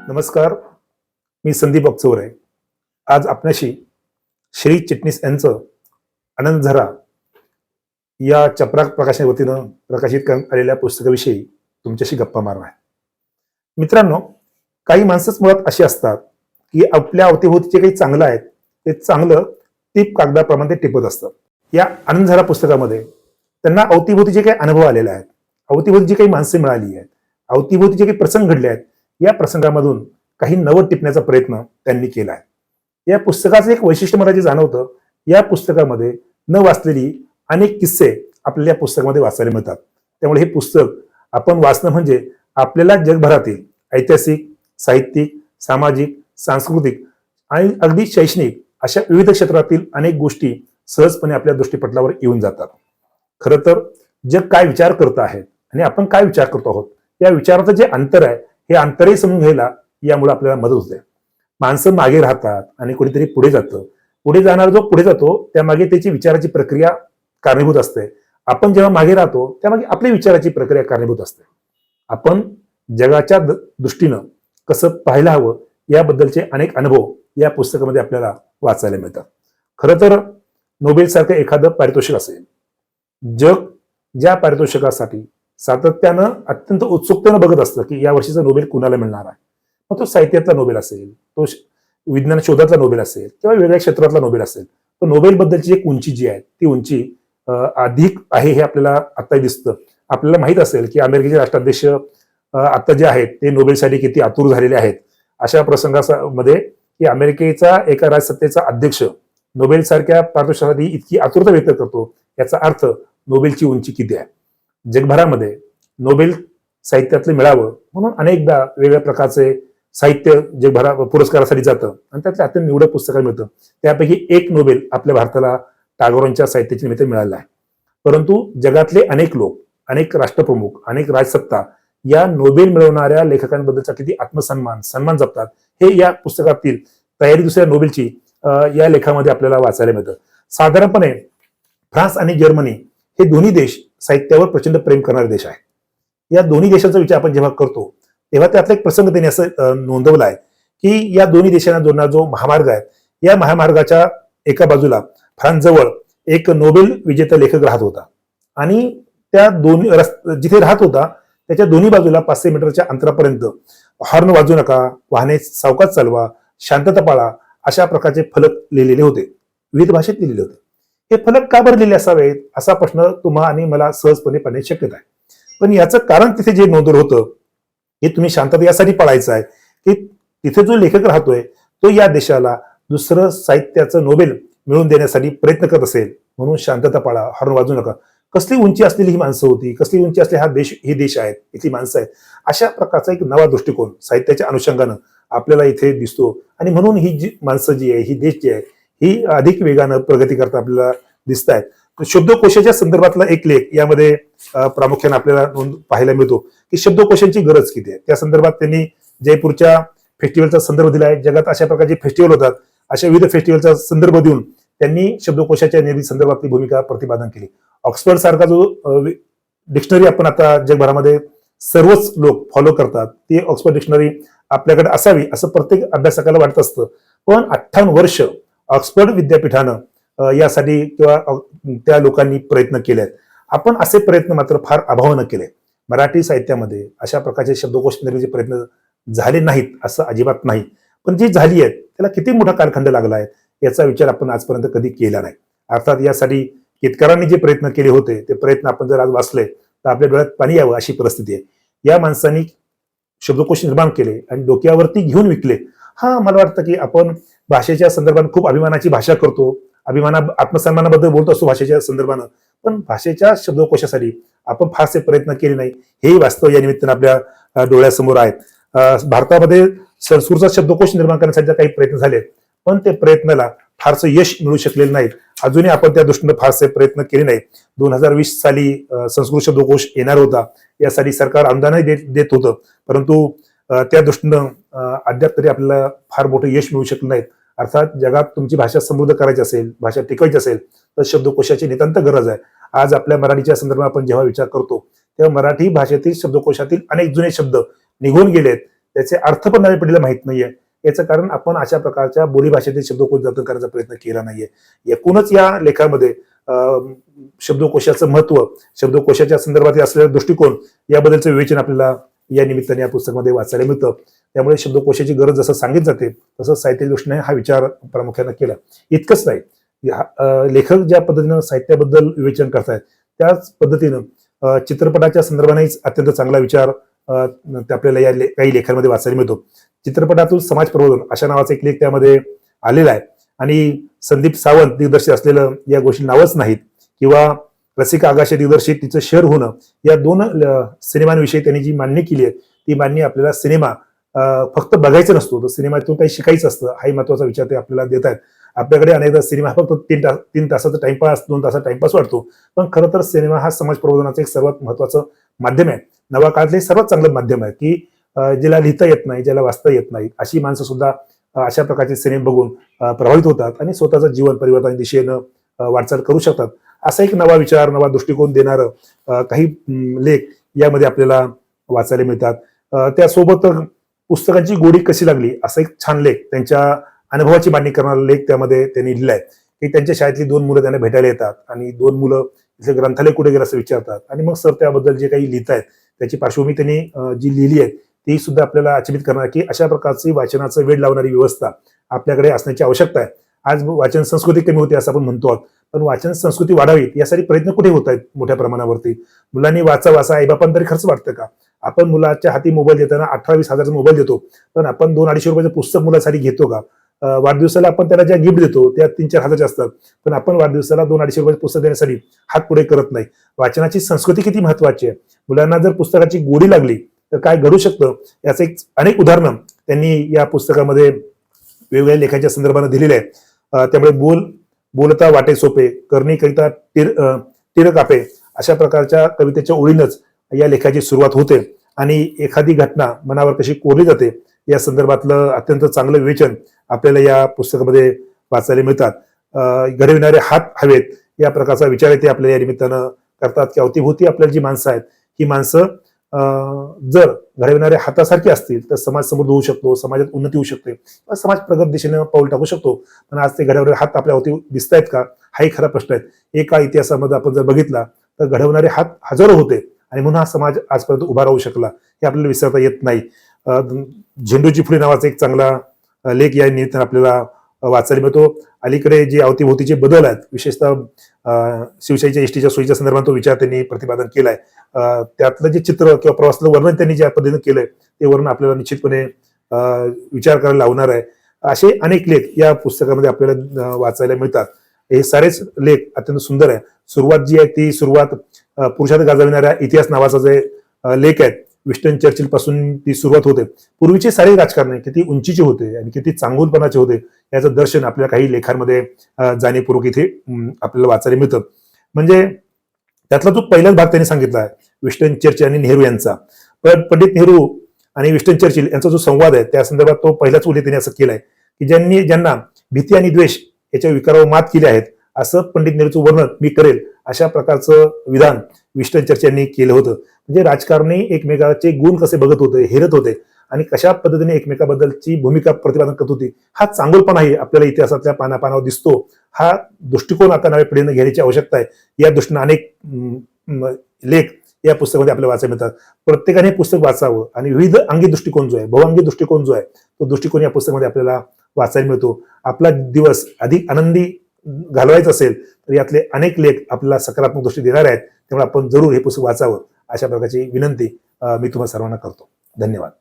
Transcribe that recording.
नमस्कार, मी संदीप अक्चोरे. आज आपल्याशी श्री चिटणीस यांचं आनंद झरा या चपराक प्रकाशनाच्या वतीनं प्रकाशित करण्यात आलेल्या पुस्तकाविषयी तुमच्याशी गप्पा मारणार आहे. मित्रांनो, काही माणसंच मुळात अशी असतात की आपल्या अवतीभोवती जे काही चांगलं आहे ते चांगलं टीप कागदाप्रमाणे ते टिपत असतात. या आनंद झरा पुस्तकामध्ये त्यांना अवतीभोवती जे काही अनुभव आलेले आहेत, अवतीभोवती जी काही माणसं मिळाली आहेत, अवतीभोवती जे काही प्रसंग घडले आहेत, या प्रसंगामधून काही नवं टिपण्याचा प्रयत्न त्यांनी केला आहे. या पुस्तकाचं एक वैशिष्ट्य मला जे जाणवतं, या पुस्तकामध्ये न वाचलेली अनेक किस्से आपल्याला या पुस्तकामध्ये वाचायला मिळतात. त्यामुळे हे पुस्तक आपण वाचणं म्हणजे आपल्याला जगभरातील ऐतिहासिक, साहित्यिक, सामाजिक, सांस्कृतिक आणि अगदी शैक्षणिक अशा विविध क्षेत्रातील अनेक गोष्टी सहजपणे आपल्या दृष्टीपटलावर येऊन जातात. खरं तर जग काय विचार करत आहेत आणि आपण काय विचार करतो आहोत, या विचाराचं जे अंतर आहे, हे अंतरही समजून घ्यायला यामुळे आपल्याला मदत होते. माणसं मागे राहतात आणि कोणीतरी पुढे जातं. पुढे जाणारा जो पुढे जातो त्यामागे त्याची विचाराची प्रक्रिया कारणीभूत असते. आपण जेव्हा मागे राहतो त्यामागे आपली विचाराची प्रक्रिया कारणीभूत असते. आपण जगाच्या दृष्टीनं कसं पाहायला हवं याबद्दलचे अनेक अनुभव या पुस्तकामध्ये आपल्याला वाचायला मिळतात. खरं तर नोबेल सारखं एखादं पारितोषिक असेल, जग ज्या पारितोषिकासाठी सातत्यानं अत्यंत उत्सुकतेनं बघत असतं की या वर्षीचा नोबेल कुणाला मिळणार आहे. मग तो साहित्यातला नोबेल असेल, तो विज्ञान शोधातला नोबेल असेल किंवा वेगळ्या क्षेत्रातला नोबेल असेल, तर नोबेल बद्दलची एक उंची जी आहे ती उंची अधिक आहे हे आपल्याला आता दिसतं. आपल्याला माहित असेल की अमेरिकेचे राष्ट्राध्यक्ष आता जे आहेत ते नोबेलसाठी किती आतुर झालेले आहेत. अशा प्रसंगामध्ये की अमेरिकेचा एका राजसत्तेचा अध्यक्ष नोबेल सारख्या पारितोषिकासाठी इतकी आतुरता व्यक्त करतो, याचा अर्थ नोबेलची उंची किती आहे. जगभरामध्ये नोबेल साहित्यातलं मिळावं म्हणून अनेकदा वेगळ्या प्रकारचे साहित्य जगभरा पुरस्कारासाठी जातं आणि त्यातलं अत्यंत निवडक पुस्तकाला मिळतं. त्यापैकी एक नोबेल आपल्या भारताला टागोरांच्या साहित्याच्या निमित्त मिळाला आहे. परंतु जगातले अनेक लोक, अनेक राष्ट्रप्रमुख, अनेक राजसत्ता या नोबेल मिळवणाऱ्या लेखकांबद्दलचा किती सन्मान जपतात हे या पुस्तकातील तयारी दुसऱ्या नोबेलची या लेखामध्ये आपल्याला वाचायला मिळतं. साधारणपणे फ्रान्स आणि जर्मनी हे दोन्ही देश साहित्यावर प्रचंड प्रेम करणारे देश आहेत. या दोन्ही देशांचा विचार आपण जेव्हा करतो तेव्हा त्यातला एक प्रसंग त्यांनी असं नोंदवला आहे की या दोन्ही देशांना जोडणारा जो महामार्ग आहे, या महामार्गाच्या एका बाजूला फ्रान्स जवळ एक नोबेल विजेता लेखक राहत होता आणि त्या दोन्ही जिथे राहत होता त्याच्या दोन्ही बाजूला 500 मीटरच्या अंतरापर्यंत हॉर्न वाजू नका, वाहने सावकाश चालवा, शांतता पाळा अशा प्रकारचे फलक लिहिलेले होते, विविध भाषेत लिहिलेले होते. हे फलक का बरं लिहिले असावेत असा प्रश्न तुम्हा आणि मला सहजपणे पडण्याची शक्यता आहे. पण याचं कारण तिथे जे नोंदवलं होतं हे तुम्ही शांतता यासाठी पाळायचं आहे की तिथे जो लेखक राहतोय तो या देशाला दुसरं साहित्याचं नोबेल मिळवून देण्यासाठी प्रयत्न करत असेल, म्हणून शांतता पाळा, हॉर्न वाजू नका. कसली उंची असलेली ही माणसं होती, कसली उंची असलेली हे देश आहेत, इथली माणसं आहेत. अशा प्रकारचा एक नवा दृष्टिकोन साहित्याच्या अनुषंगानं आपल्याला इथे दिसतो आणि म्हणून ही जी माणसं जी आहे, ही देश जी आहे, ही अधिक वेगानं प्रगती करता आपल्याला दिसत आहेत. शब्दकोशाच्या संदर्भातला एक लेख यामध्ये प्रामुख्याने आपल्याला पाहायला मिळतो की शब्दकोशांची गरज किती आहे. त्या संदर्भात त्यांनी जयपूरच्या फेस्टिवलचा संदर्भ दिला आहे. जगात अशा प्रकारचे फेस्टिवल होतात, अशा विविध फेस्टिवलचा संदर्भ देऊन त्यांनी शब्दकोशाच्या निर्मिती संदर्भातली भूमिका प्रतिपादन केली. ऑक्सफर्ड सारखा जो डिक्शनरी आपण आता जगभरामध्ये सर्वच लोक फॉलो करतात, ती ऑक्सफर्ड डिक्शनरी आपल्याकडे असावी असं प्रत्येक अभ्यासकाला वाटत असतं. पण 58 वर्ष ऑक्सफर्ड विद्यापीठानं यासाठी किंवा त्या लोकांनी प्रयत्न केले आहेत. आपण असे प्रयत्न मात्र फार अभावानं केले. मराठी साहित्यामध्ये अशा प्रकारचे शब्दकोश निर्मितीचे प्रयत्न झाले नाहीत असं अजिबात नाही, पण जी झाली आहेत त्याला किती मोठा कालखंड लागला आहे याचा विचार आपण आजपर्यंत कधी केला नाही. अर्थात यासाठी केतकरांनी जे प्रयत्न केले होते ते प्रयत्न आपण जर आज वाचले तर आपल्या डोळ्यात पाणी यावं अशी परिस्थिती आहे. या माणसांनी शब्दकोश निर्माण केले आणि डोक्यावरती घेऊन विकले. मला वाटतं की आपण भाषेच्या संदर्भात खूप अभिमानाची भाषा करतो, आत्मसन्मानाबद्दल बोलतो असतो भाषेच्या संदर्भानं, पण भाषेच्या शब्दकोशासाठी आपण फारसे प्रयत्न केले नाही हेही वास्तव या निमित्तानं आपल्या डोळ्यासमोर आहेत. भारतामध्ये संस्कृतचा शब्दकोश निर्माण करण्यासाठी काही प्रयत्न झाले, पण ते प्रयत्नाला फारसं यश मिळू शकलेलं नाही. अजूनही आपण त्या दृष्टीने फारसे प्रयत्न केले नाही. 2020 साली संस्कृत शब्दकोश येणार होता, यासाठी सरकार अनुदानही देत होतं, परंतु त्या दृष्टीनं अद्याप तरी आपल्याला फार मोठं यश मिळू शकलं नाही. अर्थात जगात तुमची भाषा समृद्ध करायची असेल, भाषा टिकवायची असेल तर शब्दकोशाची नितांत गरज आहे. आज आपल्या मराठीच्या संदर्भात आपण जेव्हा विचार करतो तेव्हा मराठी भाषेतील शब्दकोशातील अनेक जुने शब्द निघून गेलेत. त्याचे अर्थ पण नव्या पिढीला माहित नाहीये. याचं कारण आपण अशा प्रकारच्या बोलीभाषेतील शब्दकोश जतन करायचा प्रयत्न केला नाहीये. एकूणच या लेखामध्ये शब्दकोशाचं महत्व, शब्दकोशाच्या संदर्भात असलेला दृष्टिकोन याबद्दलचं विवेचन आपल्याला या निमित्ताने या पुस्तकामध्ये वाचायला मिळतं. त्यामुळे शब्दकोशाची गरज जसं सांगितली जाते तसं साहित्य दृष्टीने हा विचार प्रामुख्याने केला. इतकंच नाही, लेखक ज्या पद्धतीनं साहित्याबद्दल विवेचन करतायत त्याच पद्धतीनं चित्रपटाच्या संदर्भानेच अत्यंत चांगला विचार आपल्याला या काही लेखांमध्ये वाचायला मिळतो. चित्रपटातून समाज प्रबोधन अशा नावाचा एक लेख त्यामध्ये आलेला आहे आणि संदीप सावंत दिग्दर्शित असलेलं या गोष्टी नावच नाहीत किंवा रसिका आगाशे दिग्दर्शित तिचं शहर होणं या दोन सिनेमांविषयी त्यांनी जी मांडणी केली आहे ती मांडणी आपल्याला सिनेमा फक्त बघायचं नसतो तर सिनेमातून काही शिकायचं असतं हाही महत्वाचा विचार ते आपल्याला देत आहेत. आपल्याकडे अनेकदा सिनेमा फक्त 3 तासाचा टाइमपास 2 तासाचा टाइमपास वाटतो, पण खरं तर सिनेमा हा समाज प्रबोधनाचं एक सर्वात महत्वाचं माध्यम आहे. नवा काळातले सर्वात चांगलं माध्यम आहे की ज्याला लिहिता येत नाही, ज्याला वाचता येत नाही अशी माणसं सुद्धा अशा प्रकारचे सिनेमे बघून प्रभावित होतात आणि स्वतःचं जीवन परिवर्तन दिशेनं वाटचाल करू शकतात. असा एक नवा विचार, नवा दृष्टिकोन देणारं काही लेख यामध्ये आपल्याला वाचायला मिळतात. त्यासोबत पुस्तकांची गोडी कशी लागली असा एक छान लेख, त्यांच्या अनुभवाची मांडणी करणारा लेख त्यामध्ये त्यांनी लिहिलाय की त्यांच्या शाळेतली 2 मुलं त्यांना भेटायला येतात आणि 2 मुलं तिथे ग्रंथालय कुठे गेलं असं विचारतात आणि मग सर त्याबद्दल जे काही लिहितायत त्याची पार्श्वभूमी त्यांनी जी लिहिली आहे ती सुद्धा आपल्याला अचंबित करणार की अशा प्रकारची वाचनाचं वेळ लावणारी व्यवस्था आपल्याकडे असण्याची आवश्यकता आहे. आज वाचन संस्कृती कमी होते असं आपण म्हणतो आहोत, पण वाचन संस्कृती वाढावी यासाठी प्रयत्न कुठे होत आहेत मोठ्या प्रमाणावरती. मुलांनी वाचा आईबापांना तरी खर्च वाटतं का? आपण मुलाच्या हाती मोबाईल देताना 18-20 हजाराचा मोबाईल देतो, पण आपण 200-250 रुपयाचं पुस्तक मुलासाठी घेतो का? वाढदिवसाला आपण त्याला ज्या गिफ्ट देतो त्या 3-4 हजारचे असतात, पण आपण वाढदिवसाला 200-250 रुपयाचं पुस्तक देण्यासाठी हात पुढे करत नाही. वाचनाची संस्कृती किती महत्वाची आहे. मुलांना जर पुस्तकाची गोडी लागली तर काय घडू शकतं याचं एक अनेक उदाहरणं त्यांनी या पुस्तकामध्ये वेगवेगळ्या लेखांच्या संदर्भाने दिलेले आहे. त्यामुळे बोलता वाटे सोपे, करणी करिता तिर कापे अशा प्रकारच्या कवितेच्या ओळीनच या लेखाची सुरुवात होते आणि एखादी घटना मनावर कशी कोरली जाते या संदर्भातलं अत्यंत चांगलं विवेचन आपल्याला या पुस्तकामध्ये वाचायला मिळतात. घडविणारे हात हवेत या प्रकारचा विचार ते आपल्याला या निमित्तानं करतात की अवतीभोवती आपल्याला जी माणसं आहेत ही माणसं जर घडविणाऱ्या हातासारखी असतील तर समाज समृद्ध होऊ शकतो, समाजात उन्नती होऊ शकते, समाज प्रगत दिशेने पाऊल टाकू शकतो. पण आज ते घडवणारे हात आपल्या अवती दिसत आहेत का हाही खरा प्रश्न आहे. एका इतिहासामध्ये आपण जर बघितला तर घडवणारे हात हजारो होते आणि म्हणून हा समाज आजपर्यंत उभा राहू शकला हे आपल्याला विसरता येत नाही. झेंडूची फुले नावाचा एक चांगला लेख या निमित्तानं आपल्याला वाचायला मिळतो. अलीकडे जे अवतीभोवतीचे बदल आहेत विशेषतः शिवशाहीच्या एसटीच्या सोयीच्या संदर्भात तो विचार त्यांनी प्रतिपादन केलाय. त्यातलं जे चित्र किंवा प्रवासातलं वर्णन त्यांनी ज्या पद्धतीने केलंय ते वर्णन आपल्याला निश्चितपणे विचार करायला लावणार आहे. असे अनेक लेख या पुस्तकामध्ये आपल्याला वाचायला मिळतात. हे सारेच लेख अत्यंत सुंदर आहे. सुरुवात जी आहे ती सुरुवात पुरुषात गाजविणाऱ्या इतिहास नावाचा जे लेख आहे विस्टन चर्चिल पासून ती सुरुवात होते. पूर्वीचे सारे राजकारणी किती उंचीचे होते आणि किती चांगुलपणाचे होते याचं दर्शन आपल्याला काही लेखांमध्ये जाणीवपूर्वक इथे आपल्याला वाचायला मिळतं. म्हणजे त्यातला जो पहिलाच भाग त्यांनी सांगितला आहे विस्टन चर्चिल आणि नेहरू यांचा. पण पंडित नेहरू आणि विस्टन चर्चिल यांचा जो संवाद आहे त्या संदर्भात तो पहिलाच उल्लेख त्यांनी असं केलाय की ज्यांना भीती आणि द्वेष याच्या विकारावर मात केली आहेत असं पंडित नेहरूचं वर्णन मी करेल अशा प्रकारचं विधान विस्टन चर्चिल यांनी केलं होतं. म्हणजे राजकारणी एकमेकाचे गुण कसे बघत होते, हेरत होते आणि कशा पद्धतीने एकमेकाबद्दलची भूमिका प्रतिपादन करत होती हा चांगुलपणाही आपल्याला इतिहासातल्या पानापानावर दिसतो. हा दृष्टिकोन आता नव्या पिढीने घेण्याची आवश्यकता आहे. या दृष्टीने अनेक लेख या पुस्तकामध्ये आपल्याला वाचायला मिळतात. प्रत्येकाने पुस्तक वाचावं आणि विविध अंगी दृष्टिकोन जो आहे, बहुअंगी दृष्टिकोन जो आहे तो दृष्टिकोन या पुस्तकामध्ये आपल्याला वाचायला मिळतो. आपला दिवस अधिक आनंदी घालवायचा असेल तर यातले अनेक लेख आपल्याला सकारात्मक दृष्टी देणार आहेत. त्यामुळे आपण जरूर हे पुस्तक वाचावं अशा प्रकारची विनंती मी तुम्हाला सर्वांना करतो. धन्यवाद.